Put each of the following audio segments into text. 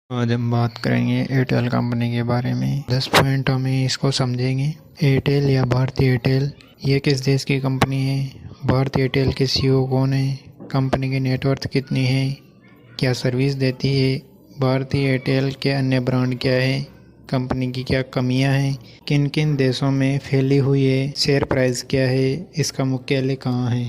आज हम बात करेंगे एयरटेल कंपनी के बारे में। 10 पॉइंटों में इसको समझेंगे। एयरटेल या भारतीय एयरटेल ये किस देश की कंपनी है, भारतीय एयरटेल के सीईओ कौन है, कंपनी की नेटवर्थ कितनी है, क्या सर्विस देती है, भारतीय एयरटेल के अन्य ब्रांड क्या है, कंपनी की क्या कमियां हैं, किन किन देशों में फैली हुई है, शेयर प्राइस क्या है, इसका मुख्यालय कहाँ है।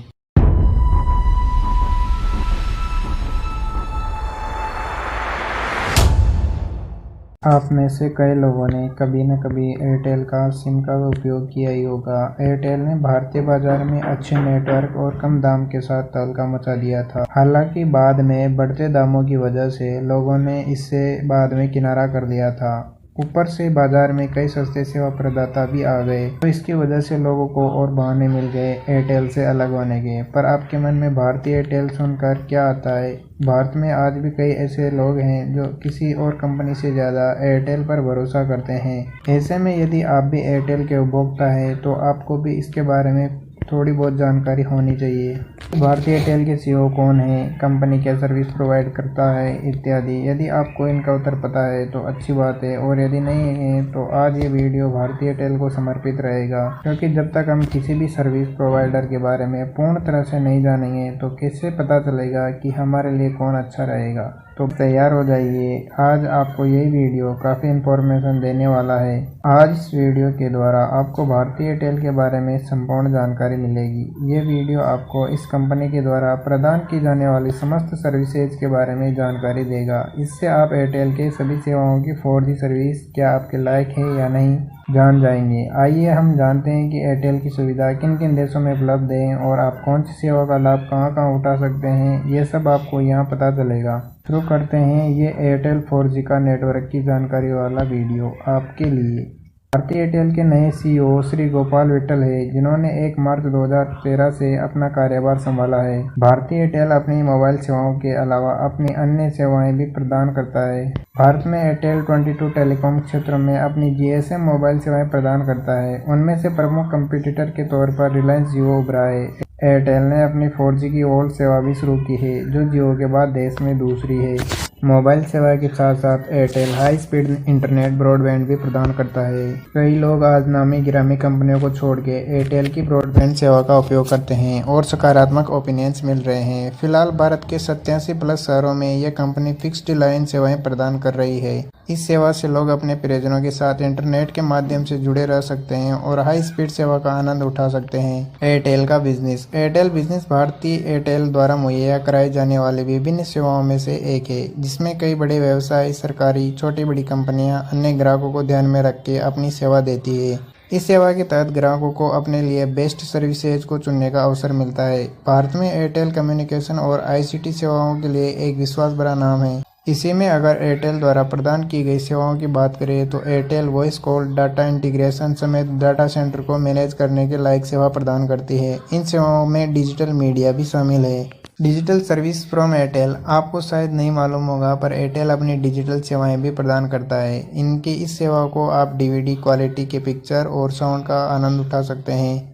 आप में से कई लोगों ने कभी न कभी एयरटेल का सिम का उपयोग किया ही होगा। एयरटेल ने भारतीय बाजार में अच्छे नेटवर्क और कम दाम के साथ तहलका मचा दिया था। हालांकि बाद में बढ़ते दामों की वजह से लोगों ने इससे बाद में किनारा कर लिया था। ऊपर से बाजार में कई सस्ते सेवा प्रदाता भी आ गए, तो इसकी वजह से लोगों को और बहाने मिल गए एयरटेल से अलग होने के। पर आपके मन में भारतीय एयरटेल सुनकर क्या आता है? भारत में आज भी कई ऐसे लोग हैं जो किसी और कंपनी से ज़्यादा एयरटेल पर भरोसा करते हैं। ऐसे में यदि आप भी एयरटेल के उपभोक्ता हैं तो आपको भी इसके बारे में थोड़ी बहुत जानकारी होनी चाहिए। भारतीय एयरटेल के सीईओ कौन है, कंपनी क्या सर्विस प्रोवाइड करता है इत्यादि। यदि आपको इनका उत्तर पता है तो अच्छी बात है, और यदि नहीं है तो आज ये वीडियो भारतीय एयरटेल को समर्पित रहेगा, क्योंकि जब तक हम किसी भी सर्विस प्रोवाइडर के बारे में पूर्ण तरह से नहीं जानेंगे तो कैसे पता चलेगा कि हमारे लिए कौन अच्छा रहेगा। तो तैयार हो जाइए, आज आपको यही वीडियो काफ़ी इन्फॉर्मेशन देने वाला है। आज इस वीडियो के द्वारा आपको भारतीय एयरटेल के बारे में संपूर्ण जानकारी मिलेगी। ये वीडियो आपको इस कंपनी के द्वारा प्रदान की जाने वाली समस्त सर्विसेज के बारे में जानकारी देगा। इससे आप एयरटेल के सभी सेवाओं की 4G सर्विस क्या आपके लायक है या नहीं जान जाएंगे। आइए हम जानते हैं कि एयरटेल की सुविधा किन किन देशों में उपलब्ध है और आप कौन सी सेवा का लाभ कहां कहां उठा सकते हैं। ये सब आपको यहां पता चलेगा। शुरू करते हैं ये एयरटेल 4G का नेटवर्क की जानकारी वाला वीडियो आपके लिए। भारतीय एयरटेल के नए सीईओ श्री गोपाल विट्ठल है, जिन्होंने 1 मार्च 2013 से अपना कार्यभार संभाला है। भारतीय एयरटेल अपनी मोबाइल सेवाओं के अलावा अपनी अन्य सेवाएं भी प्रदान करता है। भारत में एयरटेल 22 टेलीकॉम क्षेत्र में अपनी GSM मोबाइल सेवाएं प्रदान करता है। उनमें से प्रमुख कंपटीटर के तौर पर रिलायंस जियो उभरा है। एयरटेल ने अपनी 4G की ओल्ड सेवा भी शुरू की है, जो जियो के बाद देश में दूसरी है। मोबाइल सेवा के साथ साथ Airtel high speed internet broadband भी प्रदान करता है। कई लोग आज नामी गिरामी कंपनियों को छोड़ के एयरटेल की ब्रॉडबैंड सेवा का उपयोग करते हैं और सकारात्मक ओपिनियंस मिल रहे हैं। फिलहाल भारत के 87+ शहरों में यह कंपनी फिक्स्ड लाइन सेवाएं प्रदान कर रही है। इस सेवा से लोग अपने प्रियजनों के साथ इंटरनेट के माध्यम से जुड़े रह सकते हैं और हाई स्पीड सेवा का आनंद उठा सकते हैं। एयरटेल का बिजनेस। एयरटेल बिजनेस भारतीय एयरटेल द्वारा मुहैया कराई जाने वाली विभिन्न सेवाओं में से एक है, जिसमें कई बड़े व्यवसाय, सरकारी, छोटी बड़ी कंपनियां अन्य ग्राहकों को ध्यान में रख के अपनी सेवा देती है। इस सेवा के तहत ग्राहकों को अपने लिए बेस्ट सर्विसेज को चुनने का अवसर मिलता है। भारत में एयरटेल कम्युनिकेशन और ICT सेवाओं के लिए एक विश्वास भरा नाम है। इसी में अगर एयरटेल द्वारा प्रदान की गई सेवाओं की बात करें तो Airtel voice call, data integration समेत डाटा सेंटर को मैनेज करने के लायक सेवा प्रदान करती है। इन सेवाओं में डिजिटल मीडिया भी शामिल है। Digital service from Airtel. आपको शायद नहीं मालूम होगा, पर एयरटेल अपनी डिजिटल सेवाएं भी प्रदान करता है। इनकी इस सेवा को आप DVD क्वालिटी के पिक्चर और साउंड का आनंद उठा सकते हैं।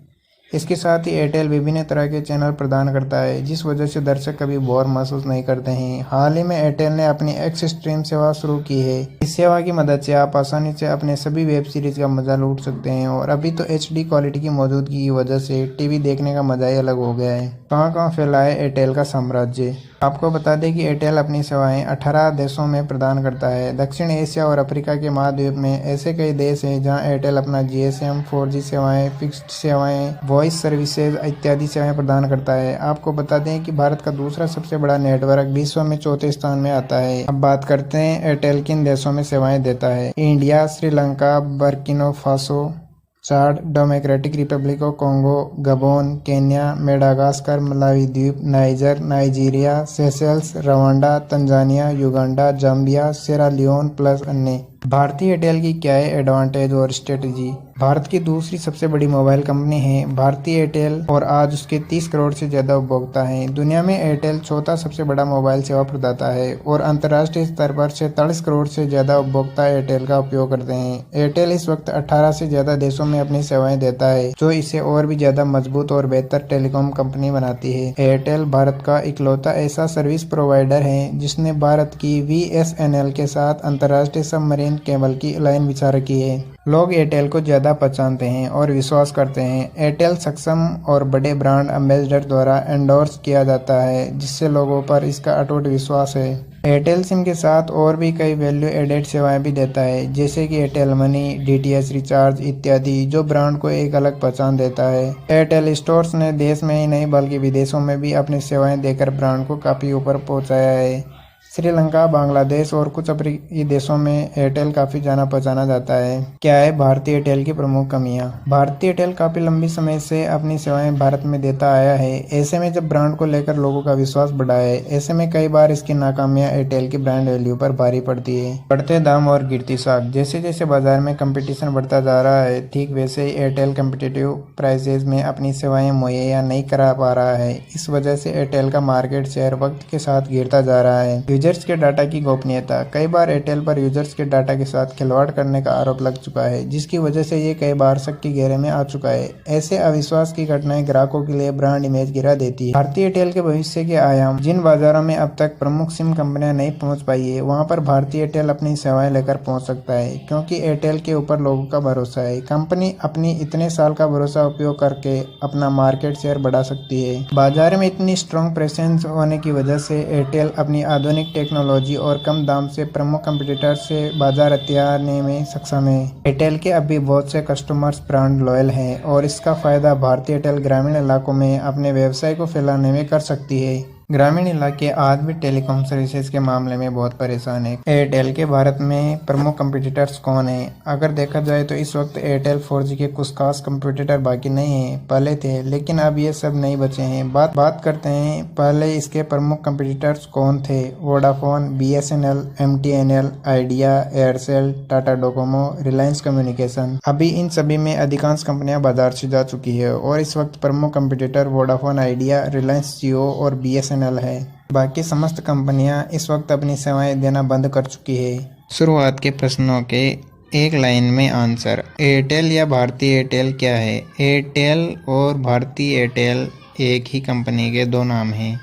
इसके साथ ही एयरटेल विभिन्न तरह के चैनल प्रदान करता है, जिस वजह से दर्शक कभी बोर महसूस नहीं करते हैं। हाल ही में एयरटेल ने अपनी एक्स स्ट्रीम सेवा शुरू की है। इस सेवा की मदद से आप आसानी से अपने सभी वेब सीरीज का मजा लूट सकते हैं, और अभी तो HD क्वालिटी की मौजूदगी की वजह से टीवी देखने का मजा ही अलग हो गया है। कहाँ कहाँ फैला है एयरटेल का साम्राज्य। आपको बता दें कि एयरटेल अपनी सेवाएं 18 देशों में प्रदान करता है। दक्षिण एशिया और अफ्रीका के महाद्वीप में ऐसे कई देश हैं जहां एयरटेल अपना GSM, 4G सेवाएं, फिक्स्ड सेवाएं, वॉइस सर्विसेज इत्यादि सेवाएं प्रदान करता है। आपको बता दें कि भारत का दूसरा सबसे बड़ा नेटवर्क विश्व में 4थे स्थान में आता है। अब बात करते हैं एयरटेल किन देशों में सेवाएं देता है। India, Sri Lanka, Burkina Faso, Chad, Democratic Republic of Congo, Gabon, Kenya, Madagascar, Malawi द्वीप, Niger, Nigeria, Seychelles, Rwanda, Tanzania, Uganda, Zambia, Sierra Leone plus अन्य। भारतीय एयरटेल की क्या है एडवांटेज और स्ट्रेटजी। भारत की दूसरी सबसे बड़ी मोबाइल कंपनी है भारतीय एयरटेल और आज उसके 30 करोड़ से ज़्यादा उपभोक्ता हैं। दुनिया में एयरटेल चौथा सबसे बड़ा मोबाइल सेवा प्रदाता है और अंतर्राष्ट्रीय स्तर पर 47 करोड़ से ज़्यादा उपभोक्ता एयरटेल का उपयोग करते हैं। एयरटेल इस वक्त 18 से ज़्यादा देशों में अपनी सेवाएं देता है, जो इसे और भी ज़्यादा मजबूत और बेहतर टेलीकॉम कंपनी बनाती है। एयरटेल भारत का इकलौता ऐसा सर्विस प्रोवाइडर है जिसने भारत की BSNL के साथ अंतर्राष्ट्रीय सबमरीन केबल की लाइन बिछा रखी है। लोग एयरटेल को ज़्यादा पहचानते हैं और विश्वास करते हैं। एयरटेल सक्षम और बड़े ब्रांड एम्बेसडर द्वारा एंडोर्स किया जाता है, जिससे लोगों पर इसका अटूट विश्वास है। एयरटेल सिम के साथ और भी कई वैल्यू एडेड सेवाएं भी देता है, जैसे कि एयरटेल मनी, DTH रिचार्ज इत्यादि, जो ब्रांड को एक अलग पहचान देता है। एयरटेल स्टोर्स ने देश में ही नहीं बल्कि विदेशों में भी अपनी सेवाएं देकर ब्रांड को काफ़ी ऊपर पहुंचाया है। श्रीलंका, बांग्लादेश और कुछ अफ्रीकी देशों में एयरटेल काफ़ी जाना पहचाना जाता है। क्या है भारतीय एयरटेल की प्रमुख कमियां। भारतीय एयरटेल काफ़ी लंबी समय से अपनी सेवाएं भारत में देता आया है। ऐसे में जब ब्रांड को लेकर लोगों का विश्वास बढ़ा है, ऐसे में कई बार इसकी नाकामियां एयरटेल की ब्रांड वैल्यू पर भारी पड़ती है। बढ़ते दाम और गिरती साख। जैसे जैसे बाजार में कंपटीशन बढ़ता जा रहा है, ठीक वैसे ही एयरटेल कम्पिटिटिव प्राइसेज में अपनी सेवाएं मुहैया नहीं करा पा रहा है। इस वजह से एयरटेल का मार्केट शेयर वक्त के साथ गिरता जा रहा है। यूजर्स के डाटा की गोपनीयता। कई बार एयरटेल पर यूजर्स के डाटा के साथ खिलवाड़ करने का आरोप लग चुका है, जिसकी वजह से ये कई बार शक की घेरे में आ चुका है। ऐसे अविश्वास की घटनाएं ग्राहकों के लिए ब्रांड इमेज गिरा देती है। भारतीय एयरटेल के भविष्य के आयाम। जिन बाजारों में अब तक प्रमुख सिम कंपनियां नहीं पहुंच पाई है, वहां पर भारतीय एयरटेल अपनी सेवाएं लेकर पहुंच सकता है, क्योंकि एयरटेल के ऊपर लोगों का भरोसा है। कंपनी अपनी इतने साल का भरोसा उपयोग करके अपना मार्केट शेयर बढ़ा सकती है। बाजार में इतनी स्ट्रॉन्ग प्रेजेंस होने की वजह से एयरटेल अपनी आधुनिक टेक्नोलॉजी और कम दाम से प्रमुख कंपटीटर से बाजार हथियाने में सक्षम है। एयरटेल के अभी बहुत से कस्टमर्स ब्रांड लॉयल हैं और इसका फायदा भारतीय एयरटेल ग्रामीण इलाकों में अपने व्यवसाय को फैलाने में कर सकती है। ग्रामीण इलाके आज भी टेलीकॉम सर्विसेज के मामले में बहुत परेशान है। एयरटेल के भारत में प्रमुख कंपटीटर्स कौन हैं? अगर देखा जाए तो इस वक्त एयरटेल 4G के कुछ खास कंपटीटर बाकी नहीं हैं। पहले थे, लेकिन अब ये सब नहीं बचे हैं। बात करते हैं पहले इसके प्रमुख कंपटीटर्स कौन थे। Vodafone, BSNL, MTNL, idea, Aircel, Tata Docomo, Reliance communication. अभी इन सभी में अधिकांश कंपनियां बाजार से जा चुकी है और इस वक्त प्रमुख कंपटीटर वोडाफोन, आइडिया, रिलायंस जियो और BSNL है। बाकी समस्त कंपनियां इस वक्त अपनी सेवाएं देना बंद कर चुकी है। शुरुआत के प्रश्नों के एक लाइन में आंसर। एयरटेल या भारतीय एयरटेल क्या है? एयरटेल और भारतीय एयरटेल एक ही कंपनी के दो नाम हैं।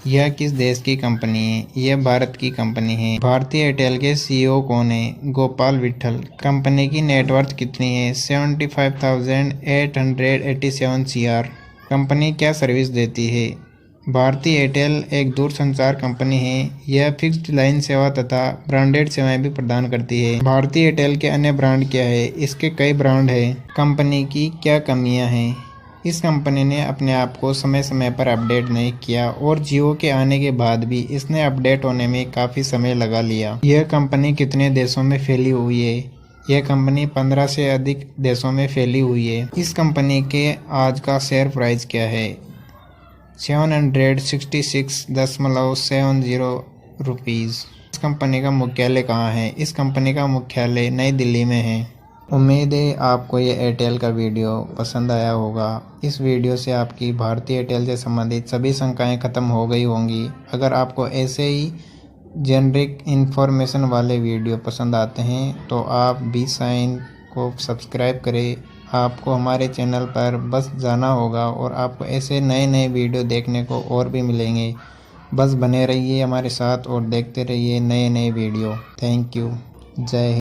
यह किस देश की कंपनी है? यह भारत की कंपनी है। भारतीय एयरटेल के CEO कौन है? गोपाल विट्ठल। कंपनी की नेटवर्थ कितनी है? 75,887 CR। कंपनी क्या सर्विस देती है? भारतीय एयरटेल एक दूरसंचार कंपनी है। यह फिक्स्ड लाइन सेवा तथा ब्रांडेड सेवाएं भी प्रदान करती है। भारतीय एयरटेल के अन्य ब्रांड क्या है? इसके कई ब्रांड हैं। कंपनी की क्या कमियां हैं? इस कंपनी ने अपने आप को समय समय पर अपडेट नहीं किया और जियो के आने के बाद भी इसने अपडेट होने में काफ़ी समय लगा लिया। यह कंपनी कितने देशों में फैली हुई है? यह कंपनी 15 से अधिक देशों में फैली हुई है। इस कंपनी के आज का शेयर प्राइस क्या है? 766.70 रुपीज़। इस कंपनी का मुख्यालय कहाँ है? इस कंपनी का मुख्यालय नई दिल्ली में है। उम्मीद है आपको ये एयरटेल का वीडियो पसंद आया होगा। इस वीडियो से आपकी भारतीय एयरटेल से संबंधित सभी शंकाएं खत्म हो गई होंगी। अगर आपको ऐसे ही जेनरिक इन्फॉर्मेशन वाले वीडियो पसंद आते हैं तो आप BSign को सब्सक्राइब करें। आपको हमारे चैनल पर बस जाना होगा और आपको ऐसे नए नए वीडियो देखने को और भी मिलेंगे। बस बने रहिए हमारे साथ और देखते रहिए नए नए वीडियो। Thank you. जय हिंद।